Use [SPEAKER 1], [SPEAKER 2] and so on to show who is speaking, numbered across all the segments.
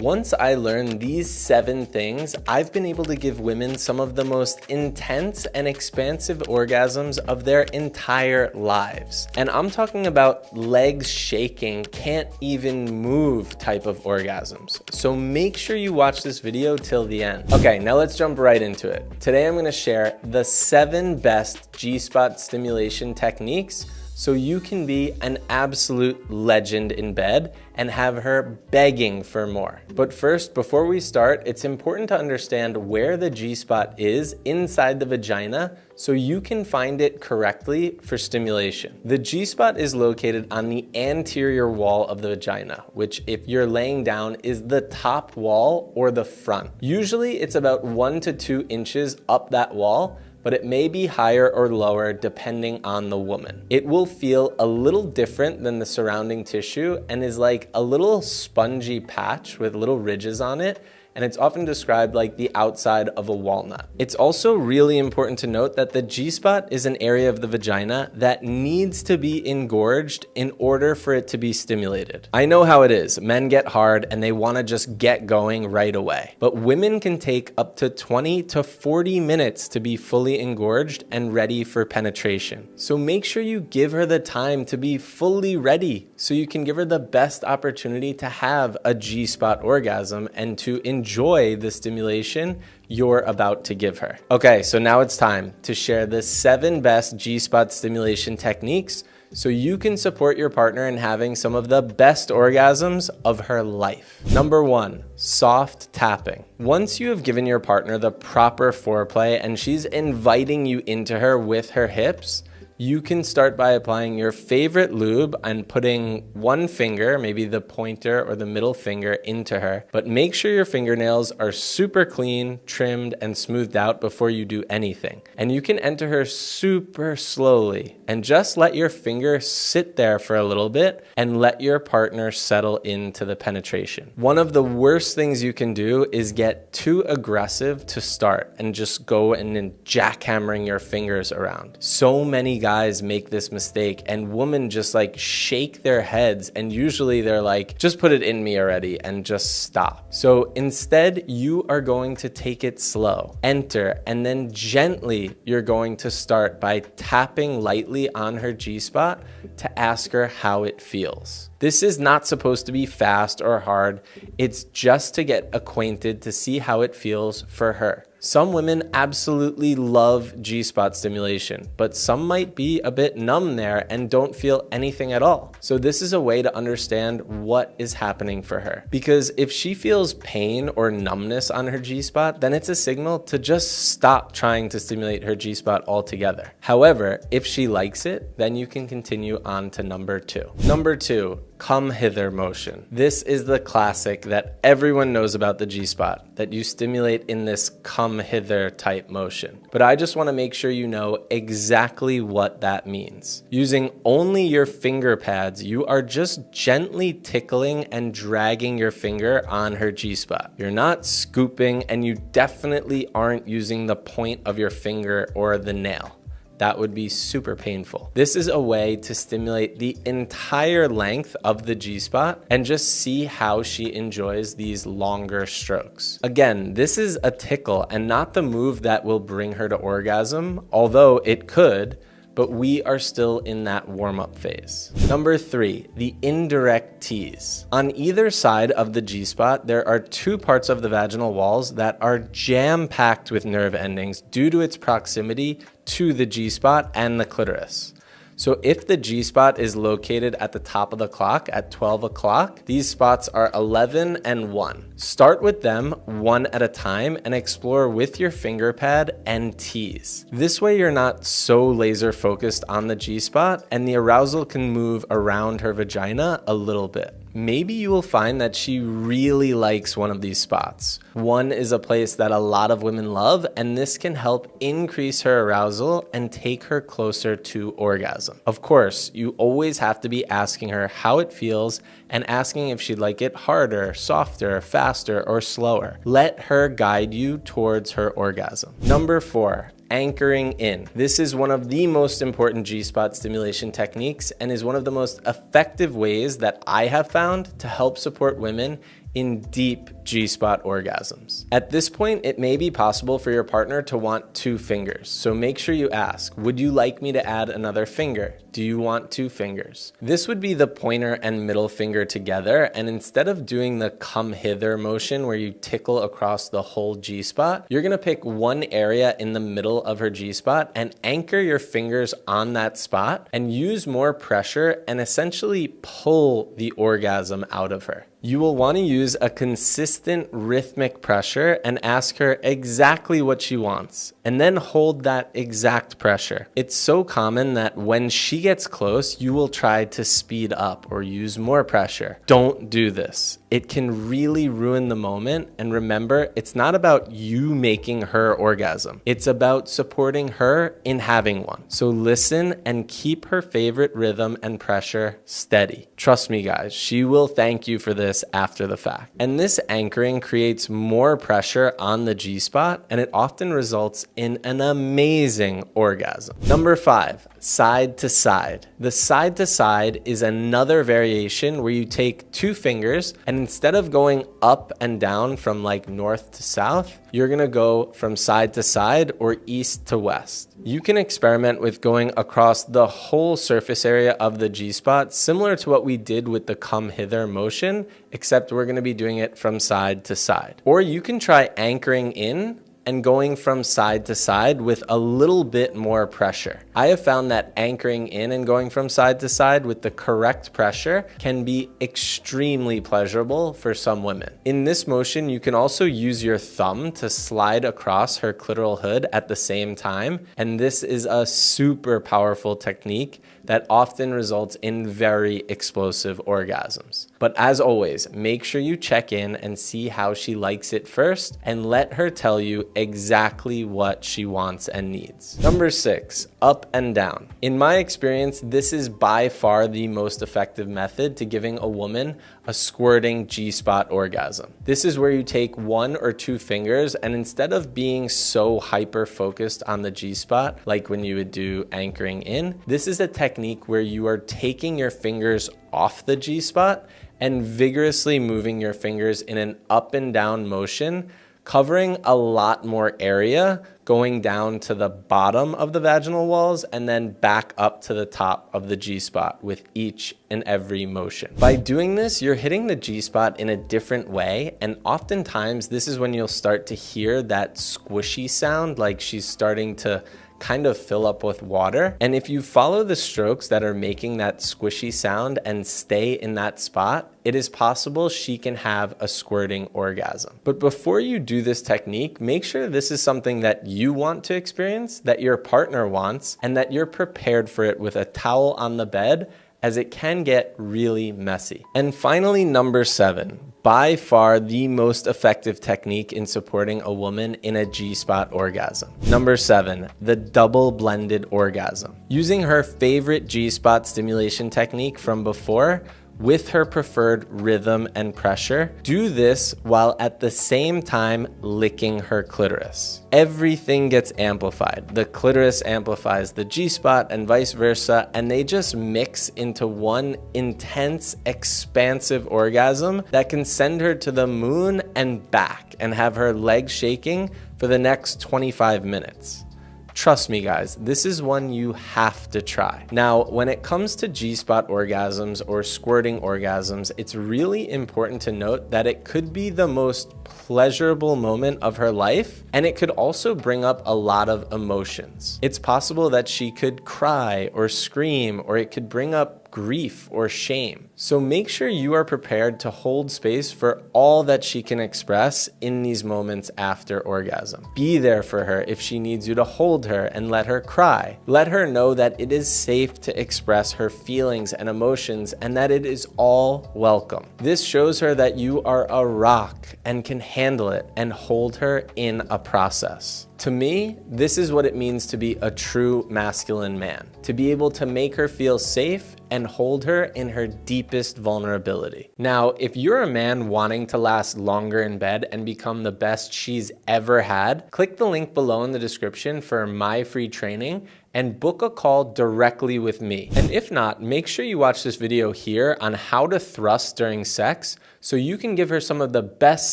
[SPEAKER 1] Once I learned these 7 things, I've been able to give women some of the most intense and expansive orgasms of their entire lives. And I'm talking about legs shaking, can't even move type of orgasms. So make sure you watch this video till the end. Okay, now let's jump right into it. Today I'm gonna share the 7 best G-spot stimulation techniques so you can be an absolute legend in bed and have her begging for more. But first, before we start, it's important to understand where the G-spot is inside the vagina so you can find it correctly for stimulation. The G-spot is located on the anterior wall of the vagina, which if you're laying down is the top wall or the front. Usually it's about 1 to 2 inches up that wall, but it may be higher or lower depending on the woman. It will feel a little different than the surrounding tissue and is like a little spongy patch with little ridges on it, and it's often described like the outside of a walnut. It's also really important to note that the G-spot is an area of the vagina that needs to be engorged in order for it to be stimulated. I know how it is. Men get hard and they want to just get going right away. But women can take up to 20 to 40 minutes to be fully engorged and ready for penetration. So make sure you give her the time to be fully ready so you can give her the best opportunity to have a G-spot orgasm and to enjoy the stimulation you're about to give her. Okay, so now it's time to share the 7 best G-spot stimulation techniques so you can support your partner in having some of the best orgasms of her life. Number 1, soft tapping. Once you have given your partner the proper foreplay and she's inviting you into her with her hips, you can start by applying your favorite lube and putting one finger, maybe the pointer or the middle finger, into her. But make sure your fingernails are super clean, trimmed, and smoothed out before you do anything. And you can enter her super slowly and just let your finger sit there for a little bit and let your partner settle into the penetration. One of the worst things you can do is get too aggressive to start and just go and then jackhammering your fingers around. So many guys make this mistake and women just like shake their heads and usually they're like, just put it in me already and just stop. So instead you are going to take it slow, enter, and then gently you're going to start by tapping lightly on her G-spot to ask her how it feels. This is not supposed to be fast or hard. It's just to get acquainted to see how it feels for her. Some women absolutely love G-spot stimulation, but some might be a bit numb there and don't feel anything at all. So this is a way to understand what is happening for her. Because if she feels pain or numbness on her G-spot, then it's a signal to just stop trying to stimulate her G-spot altogether. However, if she likes it, then you can continue on to number 2. Number 2, come hither motion. This is the classic that everyone knows about the G-spot, that you stimulate in this come hither type motion. But I just want to make sure you know exactly what that means. Using only your finger pads, you are just gently tickling and dragging your finger on her G-spot. You're not scooping, and you definitely aren't using the point of your finger or the nail. That would be super painful. This is a way to stimulate the entire length of the G-spot and just see how she enjoys these longer strokes. Again, this is a tickle and not the move that will bring her to orgasm, although it could, but we are still in that warm-up phase. Number 3, the indirect tease. On either side of the G-spot, there are 2 parts of the vaginal walls that are jam-packed with nerve endings due to its proximity to the G-spot and the clitoris. So if the G-spot is located at the top of the clock at 12 o'clock, these spots are 11 and 1. Start with them one at a time and explore with your finger pad and tease. This way you're not so laser focused on the G-spot and the arousal can move around her vagina a little bit. Maybe you will find that she really likes one of these spots. One is a place that a lot of women love, and this can help increase her arousal and take her closer to orgasm. Of course, you always have to be asking her how it feels and asking if she'd like it harder, softer, faster, or slower. Let her guide you towards her orgasm. Number 4. Anchoring in. This is one of the most important G-spot stimulation techniques and is one of the most effective ways that I have found to help support women in deep G-spot orgasms. At this point, it may be possible for your partner to want 2 fingers. So make sure you ask, would you like me to add another finger? Do you want 2 fingers? This would be the pointer and middle finger together. And instead of doing the come hither motion where you tickle across the whole G-spot, you're gonna pick one area in the middle of her G-spot and anchor your fingers on that spot and use more pressure and essentially pull the orgasm out of her. You will want to use a consistent rhythmic pressure and ask her exactly what she wants, and then hold that exact pressure. It's so common that when she gets close, you will try to speed up or use more pressure. Don't do this. It can really ruin the moment. And remember, it's not about you making her orgasm. It's about supporting her in having one. So listen and keep her favorite rhythm and pressure steady. Trust me, guys, she will thank you for this after the fact. And this anchoring creates more pressure on the G-spot, and it often results in an amazing orgasm. Number 5, side to side. The side to side is another variation where you take 2 fingers and instead of going up and down from like north to south, you're gonna go from side to side or east to west. You can experiment with going across the whole surface area of the G-spot, similar to what we did with the come hither motion, except we're gonna be doing it from side to side. Or you can try anchoring in and going from side to side with a little bit more pressure. I have found that anchoring in and going from side to side with the correct pressure can be extremely pleasurable for some women. In this motion, you can also use your thumb to slide across her clitoral hood at the same time, and this is a super powerful technique that often results in very explosive orgasms. But as always, make sure you check in and see how she likes it first and let her tell you exactly what she wants and needs. Number 6, up and down. In my experience, this is by far the most effective method to giving a woman a squirting G-spot orgasm. This is where you take 1 or 2 fingers and instead of being so hyper focused on the G-spot, like when you would do anchoring in, this is a technique where you are taking your fingers off the G-spot and vigorously moving your fingers in an up and down motion, covering a lot more area, going down to the bottom of the vaginal walls and then back up to the top of the G-spot with each and every motion. By doing this, you're hitting the G-spot in a different way, and oftentimes this is when you'll start to hear that squishy sound, like she's starting to kind of fill up with water. And if you follow the strokes that are making that squishy sound and stay in that spot, it is possible she can have a squirting orgasm. But before you do this technique, make sure this is something that you want to experience, that your partner wants, and that you're prepared for it with a towel on the bed, as it can get really messy. And finally, number 7, by far the most effective technique in supporting a woman in a G-spot orgasm. Number 7, the double blended orgasm. Using her favorite G-spot stimulation technique from before, with her preferred rhythm and pressure, do this while at the same time licking her clitoris. Everything gets amplified. The clitoris amplifies the G-spot and vice versa, and they just mix into one intense, expansive orgasm that can send her to the moon and back and have her legs shaking for the next 25 minutes. Trust me, guys, this is one you have to try. Now, when it comes to G-spot orgasms or squirting orgasms, it's really important to note that it could be the most pleasurable moment of her life, and it could also bring up a lot of emotions. It's possible that she could cry or scream, or it could bring up grief or shame. So make sure you are prepared to hold space for all that she can express in these moments after orgasm. Be there for her if she needs you to hold her and let her cry. Let her know that it is safe to express her feelings and emotions and that it is all welcome. This shows her that you are a rock and can handle it, and hold her in a process. To me, this is what it means to be a true masculine man, to be able to make her feel safe and hold her in her deepest vulnerability. Now, if you're a man wanting to last longer in bed and become the best she's ever had, click the link below in the description for my free training and book a call directly with me. And if not, make sure you watch this video here on how to thrust during sex so you can give her some of the best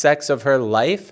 [SPEAKER 1] sex of her life